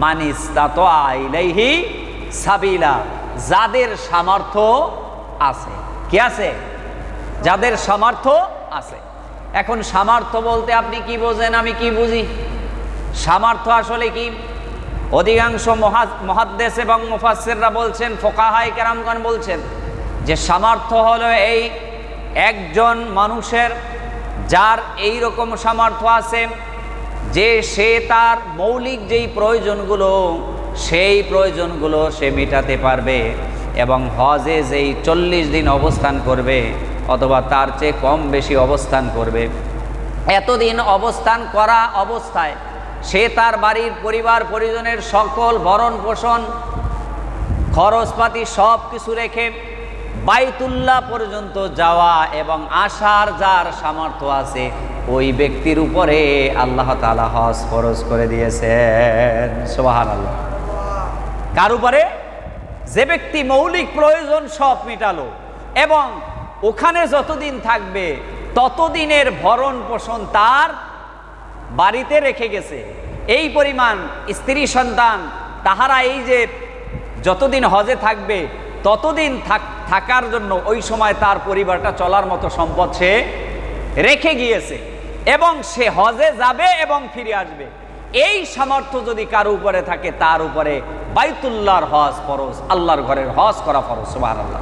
মান ইসতাতা ইলাইহি সাবিলা, যাদের সামর্থ্য আছে। কি আছে? যাদের সামর্থ্য আছে। এখন সামর্থ্য বলতে আপনি কি বোঝেন, আমি কি বুঝি? সামর্থ্য আসলে কি? অধিকাংশ মুহাদ্দিস এবং মুফাসসিররা বলছেন, ফুকাহায়ে কেরামগণ বলছেন যে সামর্থ্য হলো এই একজন মানুষের যার এই রকম সামর্থ্য আছে যে সে তার মৌলিক যেই প্রয়োজনগুলো সেই প্রয়োজনগুলো সে মেটাতে পারবে এবং হজে যেই 40 দিন অবস্থান করবে অথবা তার চেয়ে কম বেশি অবস্থান করবে, এতদিন অবস্থান করা অবস্থায় সে তার বাড়ির পরিবার পরিজনের সকল ভরণ পোষণ খরচপাতি সব কিছু রেখে বাইতুল্লাহ পর্যন্ত যাওয়া এবং আসার যার সামর্থ্য আছে ওই ব্যক্তির উপরে আল্লাহ তাআলা হজ ফরজ করে দিয়েছেন। সুবহানাল্লাহ। কার উপরে? যে ব্যক্তি মৌলিক প্রয়োজন সব মেটালো এবং ওখানে যতদিন থাকবে ততদিনের ভরণ পোষণ তার বাড়িতে রেখে গেছে, এই পরিমাণ স্ত্রী সন্তান তাহারা এই যে যতদিন হজে থাকবে ততদিন থাকার জন্য ওই সময় তার পরিবারটা চলার মতো সম্পদ সে রেখে গিয়েছে এবং সে হজে যাবে এবং ফিরে আসবে। এই সামর্থ্য যদি কারো উপরে থাকে তার উপরে বাইতুল্লাহর হজ ফরজ, আল্লাহর ঘরের হজ করা ফরজ। সুবহানাল্লাহ।